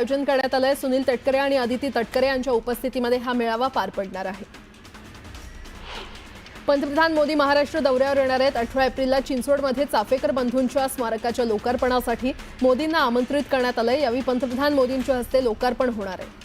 आयोजन करण्यात आलंय। सुनील तटकरे आणि आदिती तटकरे यांच्या उपस्थितीमध्ये हा मेळावा पार पडणार आहे। पंतप्रधान मोदी महाराष्ट्र दौऱ्यावर येणार आहेत। 18 एप्रिलला चिंचवडमध्ये चाफेकर बंधूंच्या स्मारकाच्या लोकार्पणासाठी मोदींना आमंत्रित करण्यात आलंय। यावेळी पंतप्रधान मोदींच्या हस्ते लोकार्पण होणार आहे।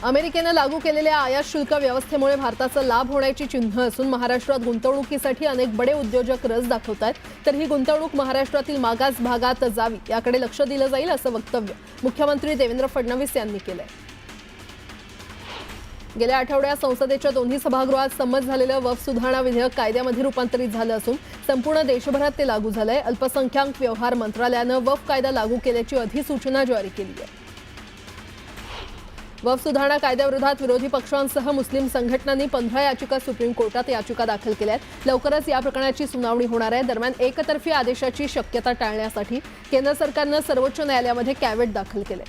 अमेरिकेने लागू केलेल्या आयात शुल्क व्यवस्थेमुळे भारताचा लाभ होण्याची चिन्ह असून महाराष्ट्रात गुंतवणुकीसाठी अनेक बडे उद्योजक रस दाखवतात। तर ही गुंतवणूक महाराष्ट्रातील मागास भागात जावी याकडे लक्ष दिलं जाईल असं वक्तव्य मुख्यमंत्री देवेंद्र फडणवीस यांनी केलंय। गेल्या आठवड्यात संसदेच्या दोन्ही सभागृहात संमत झालेलं वक्फ सुधारणा विधेयक कायद्यामध्ये रूपांतरित झालं असून संपूर्ण देशभरात ते लागू झालंय। अल्पसंख्याक व्यवहार मंत्रालयानं वक्फ कायदा लागू केल्याची अधिसूचना जारी केली आहे। वक्फ सुधारणा कायद्याविरोधात विरोधी पक्षांसह मुस्लिम संघटनांनी 15 याचिका सुप्रीम कोर्टात याचिका दाखल केल्या आहेत। लवकरच या प्रकरणाची सुनावणी होणार आहे। दरम्यान एकतर्फी आदेशाची शक्यता टाळण्यासाठी केंद्र सरकारनं सर्वोच्च न्यायालयामध्ये कॅव्हेट दाखल केले।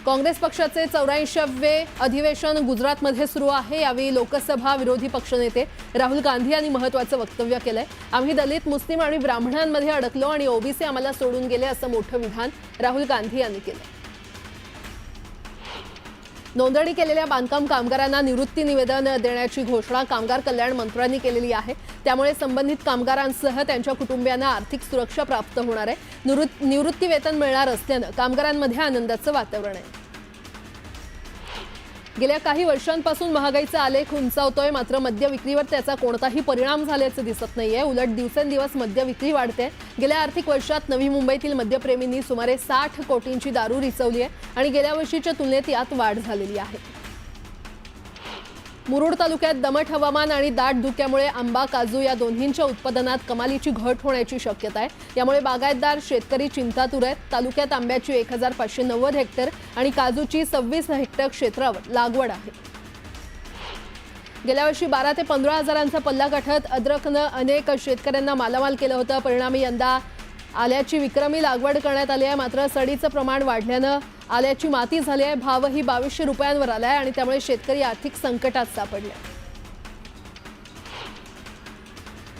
काँग्रेस पक्षाचे 84वे अधिवेशन गुजरातमध्ये सुरू आहे। यावेळी लोकसभा विरोधी पक्षनेते राहुल गांधी यांनी महत्त्वाचं वक्तव्य केलंय। आम्ही दलित, मुस्लिम आणि ब्राह्मणांमध्ये अडकलो आणि ओबीसी आम्हाला सोडून गेले असं मोठं विधान राहुल गांधी यांनी केलं। नोंदणी केलेल्या बांधकाम कामगारांना निवृत्ती निवेदन देण्याची घोषणा कामगार कल्याण मंत्र्यांनी केलेली आहे। त्यामुळे संबंधित कामगारांसह त्यांच्या कुटुंबियांना आर्थिक सुरक्षा प्राप्त होणार आहे। निवृत्ती वेतन मिळणार असल्यानं कामगारांमध्ये आनंदाचं वातावरण आहे। गेल्या काही वर्षांपासून महागाईचा आलेख उंचावतोय, मात्र मद्य विक्रीवर त्याचा कोणताही परिणाम झाल्याचं दिसत नाहीये। उलट दिवसेंदिवस मद्य विक्री वाढते। गेल्या आर्थिक वर्षात नवी मुंबईतील मद्यप्रेमींनी सुमारे 60 कोटींची दारू रिचवली आहे आणि गेल्या वर्षीच्या तुलनेत यात वाढ झालेली आहे। मुरुड तालुक्यात दमट हवामान आणि दाट धुक्यामुळे आंबा, काजू या दोन्हींच्या उत्पादनात कमालीची घट होण्याची शक्यता आहे। यामुळे बागायतदार शेतकरी चिंतातूर आहेत। तालुक्यात आंब्याची 1590 हेक्टर आणि काजूची 26 हेक्टर क्षेत्रावर लागवड आहे। गेल्या वर्षी 12 ते 15 हजारांचा पल्ला गाठत अद्रकनं अनेक शेतकऱ्यांना मालामाल केलं होतं। परिणामी यंदा आल्याची विक्रमी लागवड करण्यात आली आहे, मात्र सडीचं प्रमाण वाढल्यानं आल्याची माती झाली आहे। भावही 2200 रुपयांवर आलाय आणि त्यामुळे शेतकरी आर्थिक संकटात सापडले।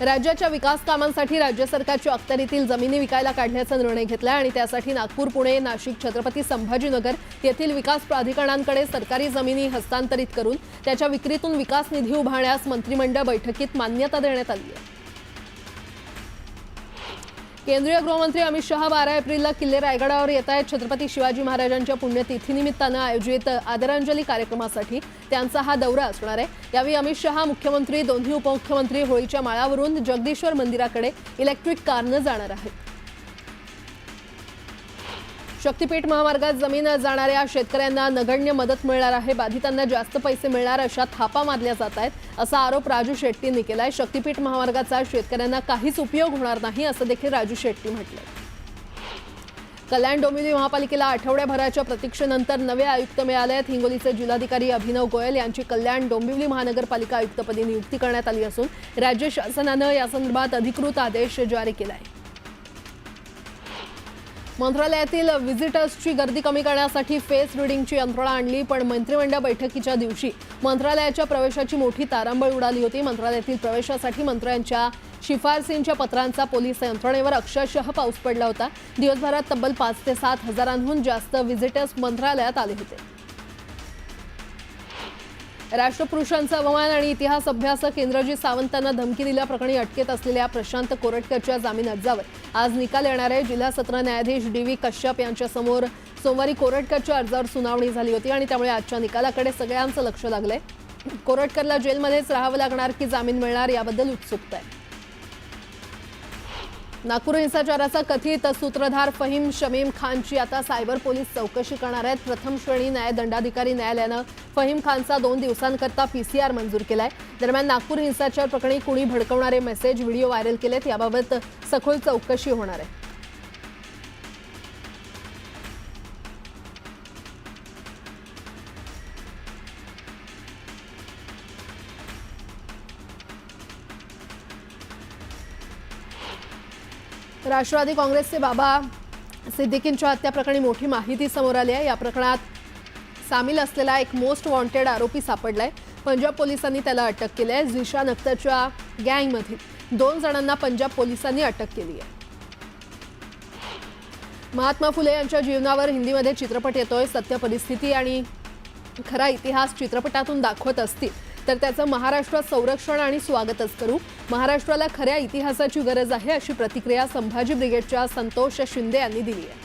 राज्याच्या विकास कामांसाठी राज्य सरकारच्या अखत्यारीतील जमिनी विकायला काढण्याचा निर्णय घेतलाय आणि त्यासाठी नागपूर, पुणे, नाशिक, छत्रपती संभाजीनगर येथील विकास प्राधिकरणांकडे सरकारी जमिनी हस्तांतरित करून त्याच्या विक्रीतून विकास निधी उभारण्यास मंत्रिमंडळ बैठकीत मान्यता देण्यात आली आहे। केंद्रीय गृहमंत्री अमित शहा 12 एप्रिलला किल्ले रायगडावर येत आहेत। छत्रपती शिवाजी महाराजांच्या पुण्यतिथीनिमित्तानं आयोजित आदरांजली कार्यक्रमासाठी त्यांचा हा दौरा असणार आहे। यावेळी अमित शहा, मुख्यमंत्री, दोन्ही उपमुख्यमंत्री होळीच्या माळावरून जगदीश्वर मंदिराकडे इलेक्ट्रिक कारनं जाणार आहेत। शक्तीपीठ महामार्गात जमीन जाणाऱ्या शेतकऱ्यांना नगण्य मदत मिळणार आहे। बाधितांना जास्त पैसे मिळणार अशा थापा मारल्या जात आहेत असा आरोप राजू शेट्टींनी केलाय। शक्तीपीठ महामार्गाचा शेतकऱ्यांना काहीच उपयोग होणार नाही असं देखील राजू शेट्टी म्हटलंय। कल्याण डोंबिवली महापालिकेला आठवड्याभराच्या प्रतीक्षेनंतर नवे आयुक्त मिळाले आहेत। हिंगोलीचे जिल्हाधिकारी अभिनव गोयल यांची कल्याण डोंबिवली महानगरपालिका आयुक्तपदी नियुक्ती करण्यात आली असून राज्य शासनानं यासंदर्भात अधिकृत आदेश जारी केला आहे। मंत्रालयातील व्हिजिटर्सची गर्दी कमी करण्यासाठी फेस रीडिंगची यंत्रणा आणली, पण मंत्रिमंडळ बैठकीच्या दिवशी मंत्रालयाच्या प्रवेशाची मोठी तारांबळ उडाली होती। मंत्रालयातील प्रवेशासाठी मंत्र्यांच्या शिफारसींच्या पत्रांचा पोलीस यंत्रणेवर अक्षरशः पाऊस पडला होता। दिवसभरात तब्बल 5 ते 7 हजारांहून जास्त व्हिजिटर्स मंत्रालयात आले होते। राष्ट्रपुरुषांचा अवमान आणि इतिहास अभ्यासक इंद्रजीत सावंतांना धमकी दिल्याप्रकरणी अटकेत असलेल्या प्रशांत कोरटकरच्या जामीन अर्जावर आज निकाल येणार आहे। जिल्हा सत्र न्यायाधीश डी.व्ही. कश्यप यांच्यासमोर सोमवारी कोरटकरच्या अर्जावर सुनावणी झाली होती आणि त्यामुळे आजच्या निकालाकडे सगळ्यांचं लक्ष लागलंय। कोरटकरला जेलमध्येच राहावं लागणार की जामीन मिळणार याबद्दल उत्सुकता आहे। नागपूर हिंसाचाराचा कथित सूत्रधार फहीम शमीम खानची आता सायबर पोलीस चौकशी करणार आहेत। प्रथम श्रेणी न्यायदंडाधिकारी न्यायालयानं फहीम खानचा 2 दिवसांकरता PCR मंजूर केलाय। दरम्यान नागपूर हिंसाचार प्रकरणी कुणी भडकवणारे मेसेज, व्हिडिओ व्हायरल केलेत याबाबत सखोल चौकशी होणार आहे। राष्ट्रवादी काँग्रेसचे बाबा सिद्दीकींच्या हत्या प्रकरणी मोठी माहिती समोर आली आहे। या प्रकरणात सामील असलेला एक मोस्ट वॉन्टेड आरोपी सापडलाय। पंजाब पोलिसांनी त्याला अटक केली आहे। झिशान अख्तरच्या गँगमधील 2 जणांना पंजाब पोलिसांनी अटक केली आहे। महात्मा फुले यांच्या जीवनावर हिंदीमध्ये चित्रपट येतोय. सत्य परिस्थिती आणि खरा इतिहास चित्रपटातून दाखवत असतील तर त्याचं महाराष्ट्रात संरक्षण आणि स्वागतच करू. महाराष्ट्राला खऱ्या इतिहासाची गरज आहे अशी प्रतिक्रिया संभाजी ब्रिगेडच्या संतोष शिंदे यांनी दिली आहे.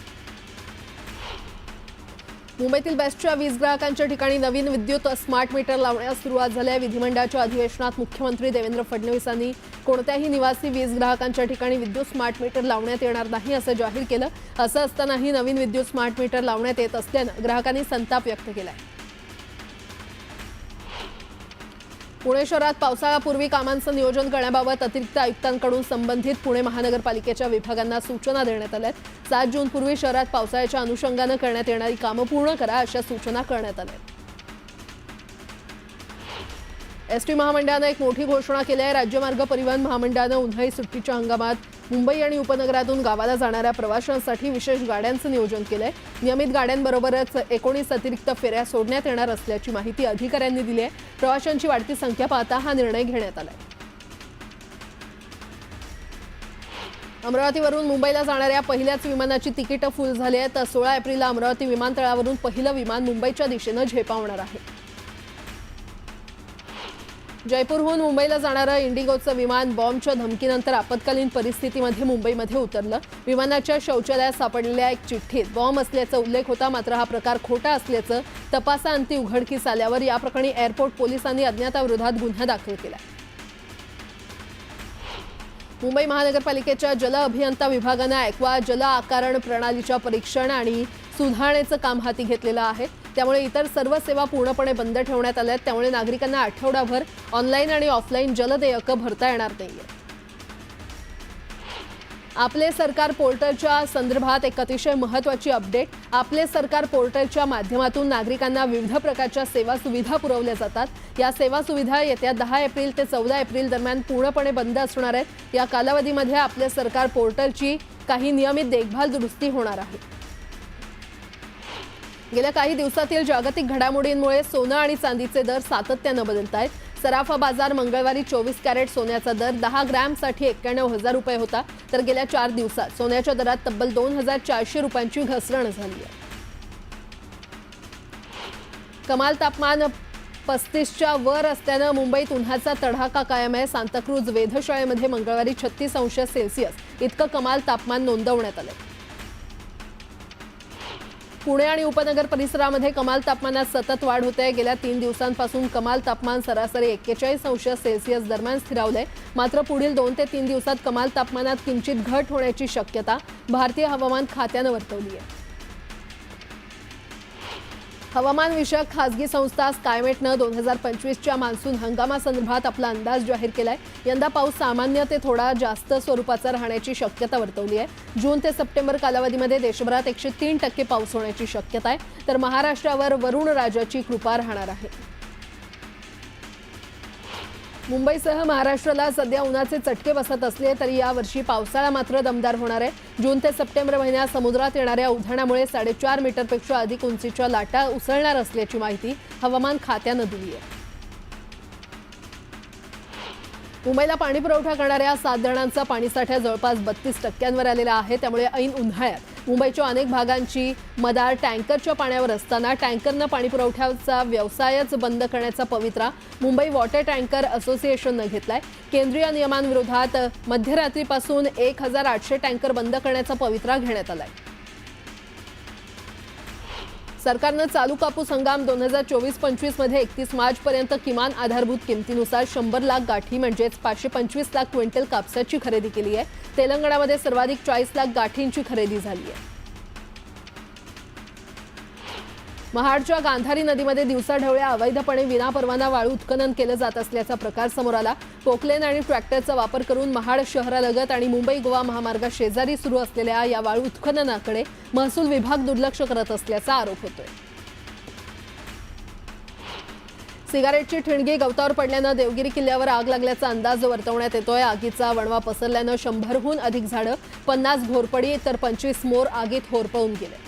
मुंबईतील बेस्टच्या वीज ग्राहकांच्या ठिकाणी नवीन विद्युत स्मार्ट मीटर लावण्यास सुरुवात झाली आहे. विधिमंडळाच्या अधिवेशनात मुख्यमंत्री देवेंद्र फडणवीसांनी कोणत्याही निवासी वीज ग्राहकांच्या ठिकाणी विद्युत स्मार्ट मीटर लावण्यात येणार नाही असं जाहीर केलं. असं असतानाही नवीन विद्युत स्मार्ट मीटर लावण्यात येत असल्यानं ग्राहकांनी संताप व्यक्त केलाय. पुणे शहरात पावसाळ्यापूर्वी कामांचं नियोजन करण्याबाबत अतिरिक्त आयुक्तांकडून संबंधित पुणे महानगरपालिकेच्या विभागांना सूचना देण्यात आल्या. 7 जूनपूर्वी शहरात पावसाळ्याच्या अनुषंगानं करण्यात येणारी कामं पूर्ण करा अशा सूचना करण्यात आल्या. एसटी महामंडळानं एक मोठी घोषणा केली आहे. राज्य मार्ग परिवहन महामंडळानं उन्हाळी सुट्टीच्या हंगामात मुंबई आणि उपनगरातून गावाला जाणाऱ्या प्रवाशांसाठी विशेष गाड्यांचं नियोजन केलंय. नियमित गाड्यांबरोबरच 19 अतिरिक्त फेऱ्या सोडण्यात येणार असल्याची माहिती अधिकाऱ्यांनी दिली आहे. प्रवाशांची वाढती संख्या पाहता हा निर्णय घेण्यात आलाय. अमरावतीवरून मुंबईला जाणाऱ्या पहिल्याच विमानाची तिकीटं फुल झाली आहेत. 16 एप्रिलला अमरावती विमानतळावरून पहिलं विमान मुंबईच्या दिशेनं झेपावणार आहे. जयपूरहून मुंबईला जाणारं इंडिगोचं विमान बॉम्बच्या धमकीनंतर आपत्कालीन परिस्थितीमध्ये मुंबईमध्ये उतरलं. विमानाच्या शौचालयात सापडलेल्या एक चिठ्ठीत बॉम्ब असल्याचा उल्लेख होता. मात्र हा प्रकार खोटा असल्याचं तपासाअंती उघडकीस आल्यावर या प्रकरणी एअरपोर्ट पोलिसांनी अज्ञाताविरोधात गुन्हा दाखल केला. मुंबई महानगरपालिकेच्या जल अभियंता विभागानं ॲक्वा जल आकारण प्रणालीच्या परीक्षण आणि सुधारणेचं काम हाती घेतलेलं आहे. त्यामुळे इतर सर्व सेवा पूर्णपणे बंद ठेवण्यात आल्या आहेत. त्यामुळे नागरिकांना आठवडाभर ऑनलाईन आणि ऑफलाईन जलदेयकं भरता येणार नाहीये. आपले सरकार पोर्टलच्या संदर्भात एक अतिशय महत्त्वाची अपडेट. आपले सरकार पोर्टलच्या माध्यमातून नागरिकांना विविध प्रकारच्या सेवा सुविधा पुरवल्या जातात. या सेवा सुविधा येत्या 10 एप्रिल ते 14 एप्रिल दरम्यान पूर्णपणे बंद असणार आहेत. या कालावधीमध्ये आपले सरकार पोर्टलची काही नियमित देखभाल दुरुस्ती होणार आहे. गेल्या काही दिवसातील जागतिक घडामोडींमुळे सोनं आणि चांदीचे दर सातत्यानं बदलत आहेत. सराफा बाजार मंगळवारी 24 कॅरेट सोन्याचा दर 10 ग्रॅमसाठी 91,000 रुपये होता. तर गेल्या 4 दिवसात सोन्याच्या दरात तब्बल 2,400 रुपयांची घसरण झाली आहे. कमाल तापमान 35च्या वर असल्यानं मुंबईत उन्हाचा तडाखा कायम आहे. सांताक्रूज वेधशाळेमध्ये मंगळवारी 36°C इतकं कमाल तापमान नोंदवण्यात आलं. पुणे आणि उपनगर परिसरामध्ये कमाल तापमानात सतत वाढ होते. गेल्या 3 दिवसांपासून कमाल तापमान सरासरी 41°C दरम्यान स्थिरावलंय. मात्र पुढील 2 ते 3 दिवसात कमाल तापमानात किंचित घट होण्याची शक्यता भारतीय हवामान खात्यानं वर्तवली आहे. हवामान विषयक खासगी संस्था स्कायमेटनं 2025च्या मान्सून हंगामासंदर्भात आपला अंदाज जाहीर केलाय. यंदा पाऊस सामान्य ते थोडा जास्त स्वरूपाचा राहण्याची शक्यता वर्तवली आहे. जून ते सप्टेंबर कालावधीमध्ये देशभरात 103% पाऊस होण्याची शक्यता आहे. तर महाराष्ट्रावर वरुण राजाची कृपा राहणार आहे. मुंबईसह महाराष्ट्राला सध्या उन्हाचे चटके बसत असले तरी यावर्षी पावसाळा मात्र दमदार होणार आहे. जून ते सप्टेंबर महिन्यात समुद्रात येणाऱ्या उधाणामुळे 4.5 मीटरपेक्षा अधिक उंचीच्या लाटा उसळणार असल्याची माहिती हवामान खात्यानं दिली आहे. मुंबईला पाणी पुरवठा करणाऱ्या 7 धरणांचा पाणीसाठा जवळपास 32% आलेला आहे. त्यामुळे ऐन उन्हाळ्यात मुंबईच्या अनेक भागांची मदार टँकरच्या पाण्यावर असताना टँकरनं पाणी पुरवठ्याचा व्यवसायच बंद करण्याचा पवित्रा मुंबई वॉटर टँकर असोसिएशननं घेतलाय. केंद्रीय नियमांविरोधात मध्यरात्रीपासून 1,800 टँकर बंद करण्याचा पवित्रा घेण्यात आलाय. सरकारनं चालू कापूस हंगाम 2024-25 मध्ये 31 मार्चपर्यंत किमान आधारभूत किमतीनुसार 100 लाख गाठी म्हणजेच 525 लाख क्विंटल कापसाची खरेदी केली आहे. तेलंगणामध्ये सर्वाधिक 40 लाख गाठींची खरेदी झाली आहे. महाडच्या गांधारी नदीमध्ये दिवसाढवळ्या अवैधपणे विनापरवाना वाळू उत्खनन केलं जात असल्याचा प्रकार समोर आला. पोकलेन आणि ट्रॅक्टरचा वापर करून महाड शहरालगत आणि मुंबई गोवा महामार्गाशेजारी सुरू असलेल्या या वाळू उत्खननाकडे महसूल विभाग दुर्लक्ष करत असल्याचा आरोप होतोय. सिगारेटची ठिणगी गवतावर पडल्यानं देवगिरी किल्ल्यावर आग लागल्याचा अंदाज वर्तवण्यात येतोय. आगीचा वणवा पसरल्यानं 100हून अधिक झाडं, 50 घोरपडी तर 25 मोर आगीत होरपळून गेले.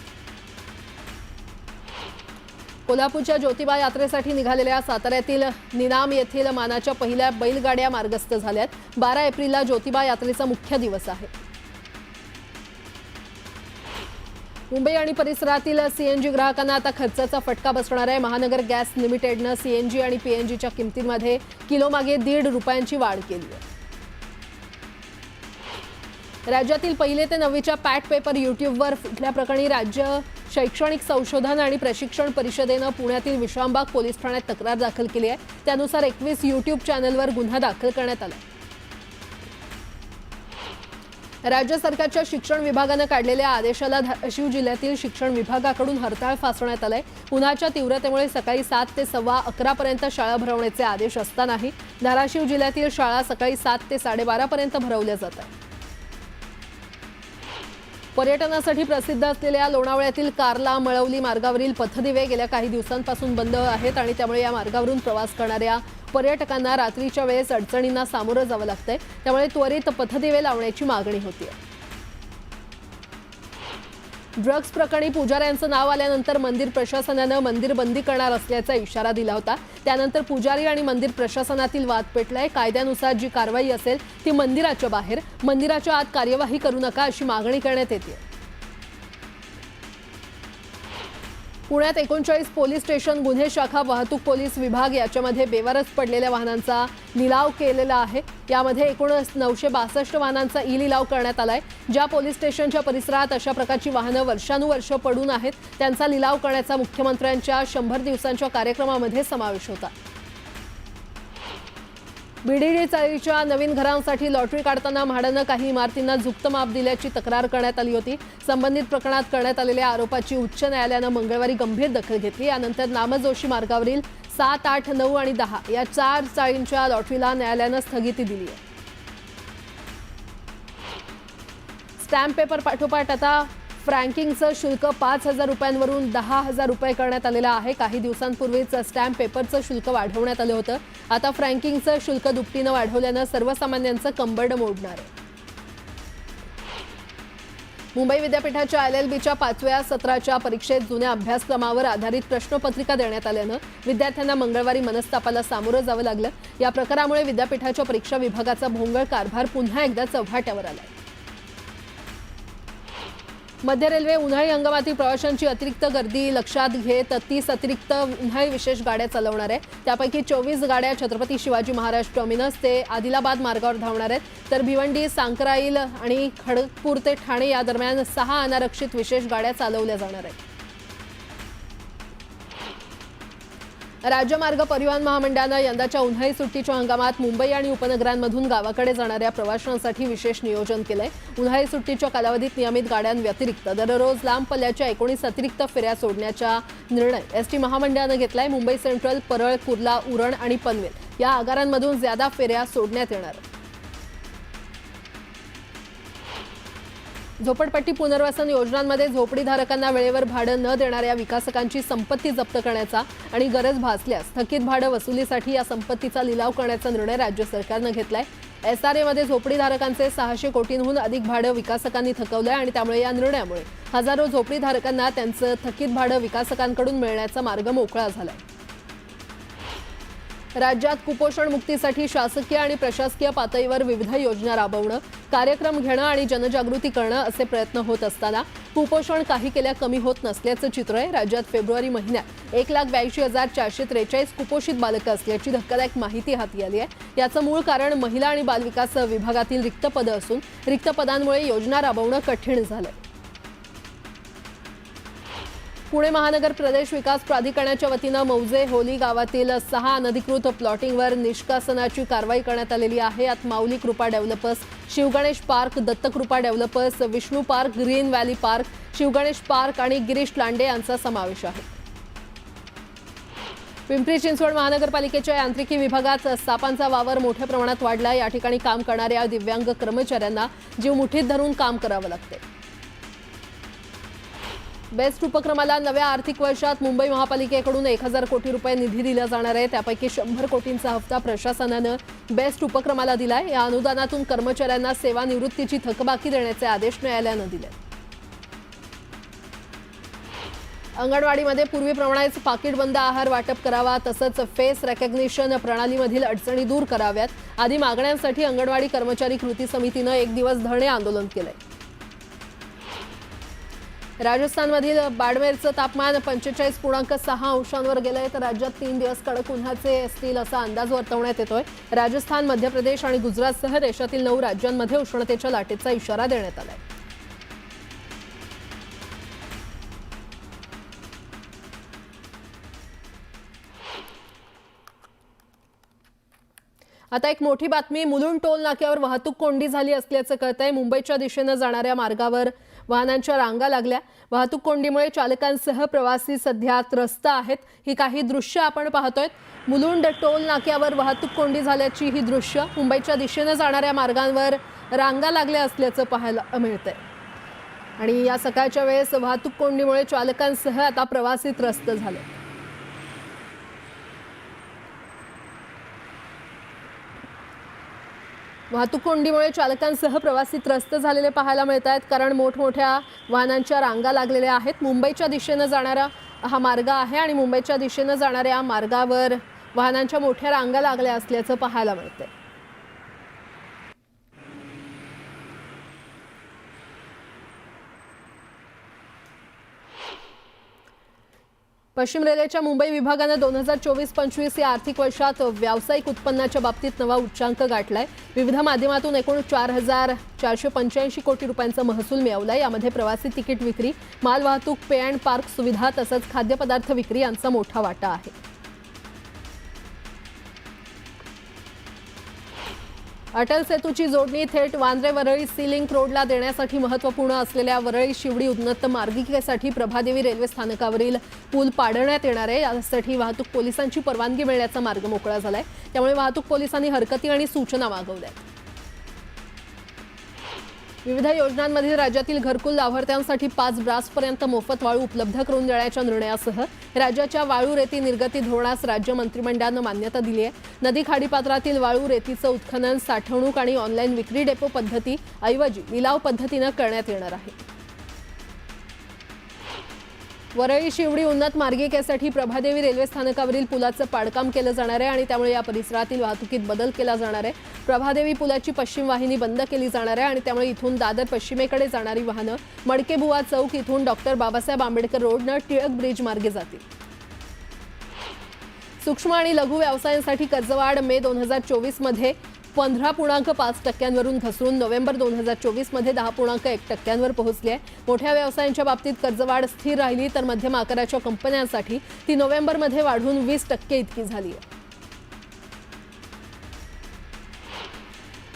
कोल्हापूरच्या ज्योतिबा यात्रेसाठी निघालेल्या साताऱ्यातील निनाम येथील मानाच्या पहिल्या बैलगाड्या मार्गस्थ झाल्यात. 12 एप्रिलला ज्योतिबा यात्रेचा मुख्य दिवस आहे. मुंबई आणि परिसरातील सीएनजी ग्राहकांना आता खर्चाचा फटका बसणार आहे। महानगर गॅस लिमिटेडनं सीएनजी आणि पीएनजीच्या किमतींमध्ये किलोमागे 1.5 रुपयांची वाढ केली आहे। राज्यातील पहिले ते 9वीच्या पॅट पेपर यूट्यूबवर फुटल्याप्रकरणी राज्य शैक्षणिक संशोधन आणि प्रशिक्षण परिषदेनं पुण्यातील विश्रामबाग पोलीस ठाण्यात तक्रार दाखल केली आहे। त्यानुसार 21 यूट्यूब चॅनलवर गुन्हा दाखल करण्यात आला। राज्य सरकारच्या शिक्षण विभागानं काढलेल्या आदेशाला धाराशिव जिल्ह्यातील शिक्षण विभागाकडून हरताळ फासवण्यात आलाय। उन्हाच्या तीव्रतेमुळे सकाळी 7 ते 11:15 पर्यंत शाळा भरवण्याचे आदेश असतानाही धाराशिव जिल्ह्यातील शाळा सकाळी 7 ते 12:30 पर्यंत भरवल्या जातात। पर्यटनासाठी प्रसिद्ध असलेल्या लोणावळ्यातील कार्ला मळवली मार्गावरील पथदिवे गेल्या काही दिवसांपासून बंद आहेत आणि त्यामुळे या मार्गावरून प्रवास करणाऱ्या पर्यटकांना रात्रीच्या वेळेस अडचणींना सामोरं जावं लागतंय। त्यामुळे त्वरित पथदिवे लावण्याची मागणी होती। ड्रग्ज प्रकरणी पुजाऱ्यांचं नाव आल्यानंतर मंदिर प्रशासनानं मंदिर बंदी करणार असल्याचा इशारा दिला होता। त्यानंतर पुजारी आणि मंदिर प्रशासनातील वाद पेटलाय। कायद्यानुसार जी कारवाई असेल ती मंदिराच्या बाहेर, मंदिराच्या आत कार्यवाही करू नका अशी मागणी करण्यात येते। पुण्यात 39 पोलीस स्टेशन, गुन्हे शाखा, वाहतूक पोलीस विभाग याच्यामध्ये बेवारस पडलेल्या वाहनांचा लिलाव केलेला आहे। यामध्ये एकूण 962 वाहनांचा ई-लिलाव करण्यात आलाय। ज्या पोलीस स्टेशनच्या परिसरात अशा प्रकारची वाहनं वर्षानुवर्ष पडून आहेत त्यांचा लिलाव करण्याचा मुख्यमंत्र्यांच्या 100 दिवसांच्या कार्यक्रमामध्ये समावेश होता। बीडीडी चाळीच्या नवीन घरांसाठी लॉटरी काढताना म्हाडानं काही इमारतींना झुकतं माप दिल्याची तक्रार करण्यात आली होती। संबंधित प्रकरणात करण्यात आलेल्या आरोपाची उच्च न्यायालयानं मंगळवारी गंभीर दखल घेतली। यानंतर नामजोशी मार्गावरील 7, 8, 9 आणि 10 या 4 चाळींच्या लॉटरीला न्यायालयानं स्थगिती दिली आहे। स्टॅम्प पेपर पाठोपाठ आता फ्रँकिंगचं शुल्क 5,000 रुपयांवरून 10,000 रुपये करण्यात आलेलं आहे। काही दिवसांपूर्वीच स्टॅम्प पेपरचं शुल्क वाढवण्यात आलं होतं। आता फ्रँकिंगचं शुल्क दुपटीनं वाढवल्यानं सर्वसामान्यांचं कंबरडं मोडणार आहे। मुंबई विद्यापीठाच्या LLBच्या 5व्या सत्राच्या परीक्षेत जुन्या अभ्यासक्रमावर आधारित प्रश्नपत्रिका देण्यात आल्यानं विद्यार्थ्यांना मंगळवारी मनस्तापाला सामोरं जावं लागलं। या प्रकारामुळे विद्यापीठाच्या परीक्षा विभागाचा भोंगळ कारभार पुन्हा एकदा चव्हाट्यावर आलाय। मध्य रेल्वे उन्हाळी हंगामातील प्रवाशांची अतिरिक्त गर्दी लक्षात घेत 30 अतिरिक्त उन्हाळी विशेष गाड्या चालवणार आहे। त्यापैकी 24 गाड्या छत्रपती शिवाजी महाराज टर्मिनस ते आदिलाबाद मार्गावर धावणार आहेत, तर भिवंडी, सांकराईल आणि खडगपूर ते ठाणे या दरम्यान 6 अनारक्षित विशेष गाड्या चालवल्या जाणार आहेत। राज्य मार्ग परिवहन महामंडळानं यंदाच्या उन्हाळी सुट्टीच्या हंगामात मुंबई आणि उपनगरांमधून गावाकडे जाणाऱ्या प्रवाशांसाठी विशेष नियोजन केलंय। उन्हाळी सुट्टीच्या कालावधीत नियमित गाड्यांव्यतिरिक्त दररोज लांब पल्ल्याच्या 19 अतिरिक्त फेऱ्या सोडण्याचा निर्णय एसटी महामंडळानं घेतलाय। मुंबई सेंट्रल, परळ, कुर्ला, उरण आणि पनवेल या आगारांमधून ज्यादा फेऱ्या सोडण्यात येणार आहेत। झोपडपट्टी पुनर्वसन योजनांमध्ये झोपडीधारकांना वेळेवर भाडं न देणाऱ्या विकासकांची संपत्ती जप्त करण्याचा आणि गरज भासल्यास थकीत भाडं वसुलीसाठी या संपत्तीचा लिलाव करण्याचा निर्णय राज्य सरकारनं घेतलाय। SRAमध्ये झोपडीधारकांचे 600 कोटींहून अधिक भाडं विकासकांनी थकवलंय आणि त्यामुळे या निर्णयामुळे हजारो झोपडीधारकांना त्यांचं थकीत भाडं विकासकांकडून मिळण्याचा मार्ग मोकळा झालाय। राज्यात कुपोषण मुक्तीसाठी शासकीय आणि प्रशासकीय पातळीवर विविध योजना राबवणं, कार्यक्रम घेणं आणि जनजागृती करणं असे प्रयत्न होत असताना कुपोषण काही केल्या कमी होत नसल्याचं चित्र आहे। राज्यात फेब्रुवारी महिन्यात 1,82,443 कुपोषित बालकं असल्याची धक्कादायक माहिती हाती आली आहे। याचं मूळ कारण महिला आणि बालविकास विभागातील रिक्त पदं असून रिक्त पदांमुळे योजना राबवणं कठीण झालंय। पुणे महानगर प्रदेश विकास प्राधिकरणाच्या वतीनं मौजे होली गावातील 6 अनधिकृत प्लॉटिंगवर निष्कासनाची कारवाई करण्यात आलेली आहे। यात माऊली कृपा developers, Shivganesh park, Dattakrupa developers, Vishnu park, green valley park, Shivganesh park आणि गिरीश लांडे यांचा समावेश आहे। पिंपरी चिंचवड महानगरपालिकेच्या यांत्रिकी विभागात सापांचा वावर मोठ्या प्रमाणात वाढला। या ठिकाणी काम करणाऱ्या दिव्यांग कर्मचाऱ्यांना जीव मुठीत धरून काम करावं लागतं। बेस्ट उपक्रमाला नव्या आर्थिक वर्षात मुंबई महापालिकेकडून 1,000 कोटी रुपये निधी दिला जाणार आहे। त्यापैकी 100 कोटींचा हप्ता प्रशासनानं बेस्ट उपक्रमाला दिलाय। या अनुदानातून कर्मचाऱ्यांना सेवानिवृत्तीची थकबाकी देण्याचे आदेश न्यायालयानं दिले। अंगणवाडीमध्ये पूर्वीप्रमाणेच पाकिटबंद आहार वाटप करावा, तसंच फेस रेकग्निशन प्रणालीमधील अडचणी दूर कराव्यात आदी मागण्यांसाठी अंगणवाडी कर्मचारी कृती समितीनं 1 दिवस धरणे आंदोलन केलंय। राजस्थानमधील बाडमेरचं तापमान 45.6 अंशांवर गेलंय तर राज्यात 3 दिवस कडक उन्हाचे असतील असा अंदाज वर्तवण्यात येतोय। राजस्थान, मध्य प्रदेश आणि गुजरातसह देशातील 9 राज्यांमध्ये उष्णतेच्या लाटेचा इशारा देण्यात आलाय। आता एक मोठी बातमी, मुलुंड टोल नाक्यावर वाहतूक कोंडी झाली असल्याचं कळतंय। मुंबईच्या दिशेने जाणाऱ्या मार्गावर वाहनांच्या रांगा लागल्या। वाहतूक कोंडीमुळे चालकांसह प्रवासी सध्या त्रस्त आहेत। ही काही दृश्य आपण पाहतोय। मुलुंड टोल नाक्यावर वाहतूक कोंडी झाल्याची ही दृश्य मुंबईच्या दिशेने जाणाऱ्या मार्गांवर रांगा लागल्या असल्याचं पाहायला मिळतंय आणि या सकाळच्या वेळेस वाहतूक कोंडीमुळे चालकांसह आता प्रवासी त्रस्त झाले। वाहतूक कोंडीमुळे चालकांसह प्रवासी त्रस्त झालेले पाहायला मिळत आहेत, कारण मोठमोठ्या वाहनांच्या रांगा लागलेल्या आहेत। मुंबईच्या दिशेने जाणारा हा मार्ग आहे आणि मुंबईच्या दिशेने जाणाऱ्या मार्गावर वाहनांच्या मोठ्या रांगा लागल्या असल्याचं पाहायला मिळतंय। पश्चिम रेल्वेच्या मुंबई विभागाने 2024-25 या आर्थिक वर्षात व्यावसायिक उत्पन्नाच्या बाबतीत नवा उच्चांक गाठलाय। विविध माध्यमातून एकूण 4,485 कोटी रुपयांचा महसूल मिळवलाय। यामध्ये प्रवासी तिकीट विक्री, मालवाहतूक, पे अँड पार्क सुविधा तसंच खाद्यपदार्थ विक्री यांचा मोठा वाटा आहे। अटल सेतूची जोडणी थेट वांद्रे वरळी सी लिंक रोडला देण्यासाठी महत्त्वपूर्ण असलेल्या वरळी शिवडी उन्नत मार्गिकेसाठी प्रभादेवी रेल्वे स्थानकावरील पूल पाडण्यात येणार आहे। यासाठी वाहतूक पोलिसांची परवानगी मिळण्याचा मार्ग मोकळा झालाय। त्यामुळे वाहतूक पोलिसांनी हरकती आणि सूचना मागवल्या। विविध योजनांमध्ये राज्यातील घरकुल लाभार्थ्यांसाठी 5 ब्रासपर्यंत मोफत वाळू उपलब्ध करून देण्याच्या निर्णयासह राज्याच्या वाळू रेती निर्गती धोरणास राज्य मंत्रिमंडळानं मान्यता दिली आहे। नदी खाडीपात्रातील वाळू रेतीचं उत्खनन, साठवणूक आणि ऑनलाईन विक्री डेपो पद्धती ऐवजी लिलाव पद्धतीनं करण्यात येणार आहे। वरळी शिवडी उन्नत मार्गिकेसाठी प्रभादेवी रेल्वे स्थानकावरील पुलाचं पाडकाम केलं जाणार आहे आणि त्यामुळे या परिसरातील वाहतुकीत बदल केला जाणार आहे। प्रभादेवी पुलाची पश्चिम वाहिनी बंद केली जाणार आहे आणि त्यामुळे इथून दादर पश्चिमेकडे जाणारी वाहनं मडकेबुवा चौक इथून डॉक्टर बाबासाहेब आंबेडकर रोडनं टिळक ब्रिज मार्गे जातील। सूक्ष्म आणि लघु व्यवसायांसाठी कर्जवाढ मे 2024 मध्ये 15.5% घसरून नोव्हेंबर 2024 मध्ये 10.1% पोहोचली आहे। मोठ्या व्यवसायांच्या बाबतीत कर्जवाढ स्थिर राहिली तर मध्यम आकाराच्या कंपन्यांसाठी ती नोव्हेंबरमध्ये वाढून 20% इतकी झाली आहे।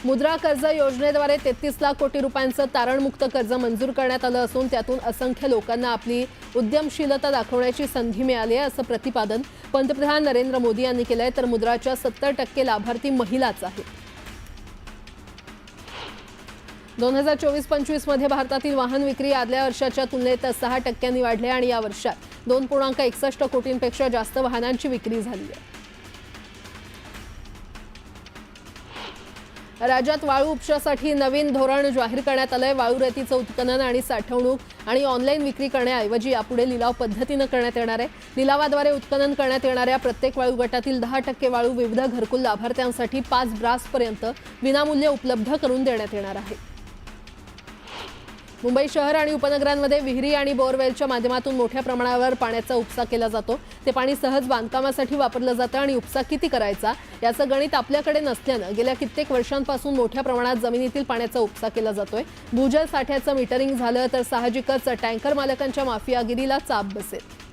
मुद्रा कर्ज योजनेद्वारे 33 लाख कोटी रुपयांचं तारणमुक्त कर्ज मंजूर करण्यात आलं असून त्यातून असंख्य लोकांना आपली उद्यमशीलता दाखवण्याची संधी मिळाली आहे असं प्रतिपादन पंतप्रधान नरेंद्र मोदी यांनी केलंय। तर मुद्राच्या 70% लाभार्थी महिलाच आहेत। 2024-25 मध्ये भारतातील वाहन विक्री आदल्या वर्षाच्या तुलनेत 6% वाढली आणि या वर्षात 2.61 कोटींपेक्षा जास्त वाहनांची विक्री झाली आहे। राज्यात वाळू उपशासाठी नवीन धोरण जाहीर करण्यात आलंय। वाळू रेतीचं उत्खनन आणि साठवणूक आणि ऑनलाईन विक्री करण्याऐवजी यापुढे लिलाव पद्धतीनं करण्यात येणार आहे। लिलावाद्वारे उत्खनन करण्यात येणाऱ्या प्रत्येक वाळू गटातील 10% वाळू विविध घरकुल लाभार्थ्यांसाठी 5 ब्रासपर्यंत विनामूल्य उपलब्ध करून देण्यात येणार आहे। मुंबई शहर आणि उपनगरांमध्ये विहिरी आणि बोरवेलच्या माध्यमातून मोठ्या प्रमाणावर पाण्याचा उपसा केला जातो। ते पाणी सहज बांधकामासाठी वापरलं जातं आणि उपसा किती करायचा याचं गणित आपल्याकडे नसल्यानं गेल्या कित्येक वर्षांपासून मोठ्या प्रमाणात जमिनीतील पाण्याचा उपसा केला जातोय। भूजल साठ्याचं मीटरिंग झालं तर साहजिकच टँकर मालकांच्या माफियागिरीला चाप बसेल।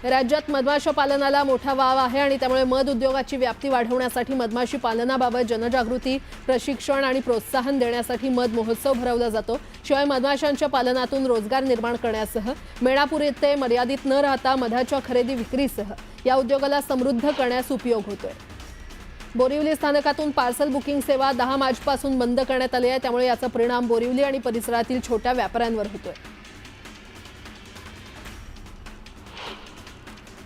राज्यात मधमाशा पालनाला मोठा वाव आहे आणि त्यामुळे मध उद्योगाची व्याप्ती वाढवण्यासाठी मधमाशी पालनाबाबत जनजागृती, प्रशिक्षण आणि प्रोत्साहन देण्यासाठी मध महोत्सव भरवला जातो। शिवाय मधमाशांच्या पालनातून रोजगार निर्माण करण्यासह मेणापूर येथे मर्यादित न राहता मधाच्या खरेदी विक्रीसह या उद्योगाला समृद्ध करण्यास उपयोग होतोय। बोरिवली स्थानकातून पार्सल बुकिंग सेवा 10 मार्चपासून बंद करण्यात आली आहे। त्यामुळे याचा परिणाम बोरिवली आणि परिसरातील छोट्या व्यापाऱ्यांवर होतोय।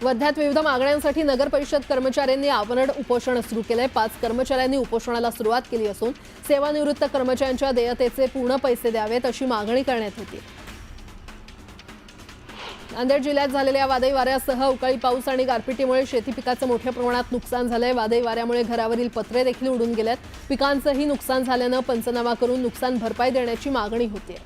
वर्ध्यात विविध मागण्यांसाठी नगर परिषद कर्मचाऱ्यांनी आवरण उपोषण सुरू केलंय। 5 कर्मचाऱ्यांनी उपोषणाला सुरुवात केली असून सेवानिवृत्त कर्मचाऱ्यांच्या देयतेचे पूर्ण पैसे द्यावेत अशी मागणी करण्यात होती। नांदेड जिल्ह्यात झालेल्या वादळी वाऱ्यासह अवकाळी पाऊस आणि गारपिटीमुळे शेती पिकाचं मोठ्या प्रमाणात नुकसान झालंय। वादळी वाऱ्यामुळे घरावरील पत्रे देखील उडून गेलेत। पिकांचंही नुकसान झाल्यानं पंचनामा करून नुकसान भरपाई देण्याची मागणी होतीये।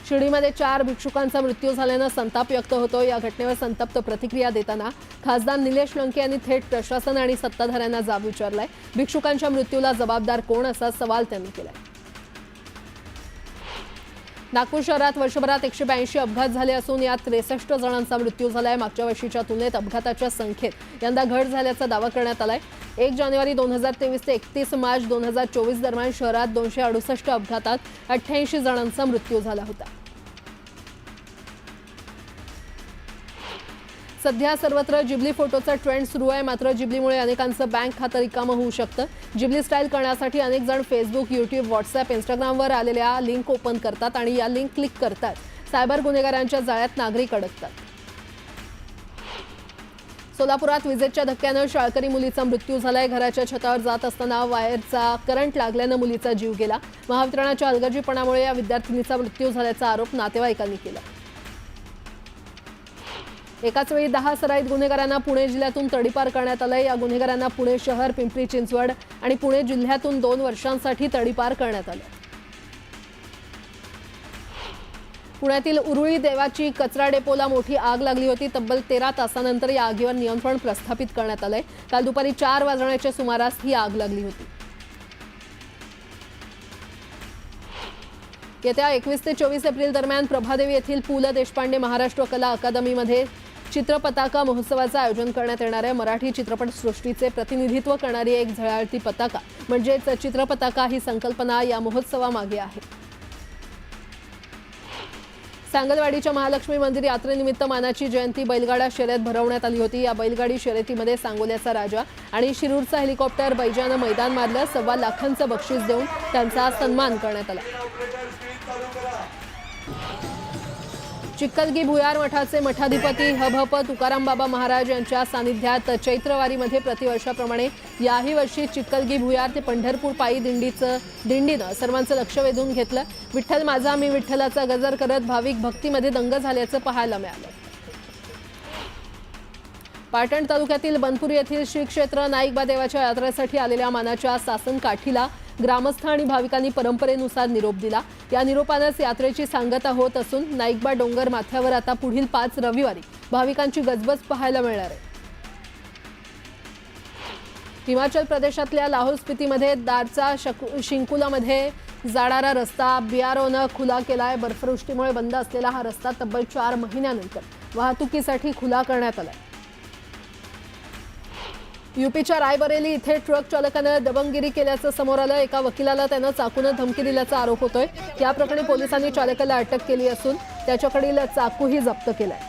शिर्डीमध्ये 4 भिक्षुकांचा मृत्यू झाल्यानं संताप व्यक्त होतो। या घटनेवर संतप्त प्रतिक्रिया देताना खासदार निलेश लंके यांनी थेट प्रशासन आणि सत्ताधाऱ्यांना जाब विचारलाय। भिक्षुकांच्या मृत्यूला जबाबदार कोण असा सवाल त्यांनी केलाय। नागपूर शहरात वर्षभरात 182 अपघात झाले असून यात 63 जणांचा मृत्यू झालाय। मागच्या वर्षीच्या तुलनेत अपघाताच्या संख्येत यंदा घट झाल्याचा दावा करण्यात आलाय। 1 जानेवारी 2023 ते 31 मार्च 2024 दरम्यान शहरात 268 अपघातात 88 जणांचा मृत्यू झाला होता। सध्या सर्वत्र जिबली फोटोचा ट्रेंड सुरू आहे, मात्र जिबलीमुळे अनेकांचं बँक खातं रिकामं होऊ शकतं। जिबली स्टाईल करण्यासाठी अनेक जण फेसबुक, यूट्यूब, व्हॉट्सअप, इंस्टाग्रामवर आलेल्या लिंक ओपन करतात आणि या लिंक क्लिक करतात सायबर गुन्हेगारांच्या जाळ्यात नागरिक अडकतात। सोलापुरात विजेच्या धक्क्यानं शाळकरी मुलीचा मृत्यू झालाय। घराच्या छतावर जात असताना वायरचा करंट लागल्यानं मुलीचा जीव गेला। महावितरणाच्या हलगर्जीपणामुळे या विद्यार्थिनीचा मृत्यू झाल्याचा आरोप नातेवाईकांनी केला। एकाच वेळी 10 सराईत गुन्हेगारांना पुणे जिल्ह्यातून तडीपार करण्यात आलंय। या गुन्हेगारांना पुणे शहर, पिंपरी चिंचवड आणि पुणे जिल्ह्यातून 2 वर्षांसाठी तडीपार करण्यात आलं। पुण्यातील उरुळी देवाची कचरा डेपोला मोठी आग लागली होती। तब्बल 13 तासानंतर या आगीवर नियंत्रण प्रस्थापित करण्यात आलंय। काल दुपारी 4 वाजण्याच्या सुमारास ही आग लागली होती। येत्या 21 ते 24 एप्रिल दरम्यान प्रभादेवी येथील पु ल देशपांडे महाराष्ट्र कला अकादमीमध्ये चित्रपताका महोत्सवाचं आयोजन करण्यात येणार आहे। मराठी चित्रपट सृष्टीचे प्रतिनिधित्व करणारी एक झळाळती पताका म्हणजेच चित्रपताका ही संकल्पना या महोत्सवामागे आहे। सांगलवाडीच्या महालक्ष्मी मंदिर यात्रेनिमित्त मानाची जयंती बैलगाडा शर्यत भरवण्यात आली होती। या बैलगाडी शर्यतीमध्ये सांगोल्याचा राजा आणि शिरूरचा हेलिकॉप्टर बैजानं मैदान मारलं। 1.25 लाखांचं बक्षीस देऊन त्यांचा सन्मान करण्यात आला। चिक्कलगी भुयार मठाचे मठाधिपती हभप तुकाराम बाबा महाराज यांच्या सानिध्यात चैत्रवारीमध्ये प्रतिवर्षाप्रमाणे याही वर्षी चिक्कलगी भुयार ते पंढरपूर पायी दिंडीनं सर्वांचं लक्ष वेधून घेतलं। विठ्ठल माझा मी विठ्ठलाचा गजर करत भाविक भक्तीमध्ये दंग झाल्याचं पाहायला मिळालं। पाटण तालुक्यातील बनपुरी येथील श्री क्षेत्र नाईकबा देवाच्या यात्रेसाठी आलेल्या मानाच्या सासन काठीला ग्रामस्थ आणि भाविकांनी परंपरेनुसार निरोप दिला। या निरोपानंच यात्रेची सांगता होत असून नाईकबा डोंगर माथ्यावर आता पुढील 5 रविवारी भाविकांची गजबज पाहायला मिळणार आहे। हिमाचल प्रदेशातल्या लाहोल स्पितीमध्ये दारचा शिंकुलामध्ये जाणारा रस्ता बीआरओनं खुला केलाय। बर्फवृष्टीमुळे बंद असलेला हा रस्ता तब्बल 4 महिन्यानंतर वाहतुकीसाठी खुला करण्यात आलाय। यूपीच्या रायबरेली इथे ट्रक चालकानं दबंगगिरी केल्याचं समोर आलं। एका वकिलाला त्यानं चाकूनं धमकी दिल्याचा आरोप होतोय। या प्रकरणी पोलिसांनी चालकाला अटक केली असून त्याच्याकडील चाकूही जप्त केलाय।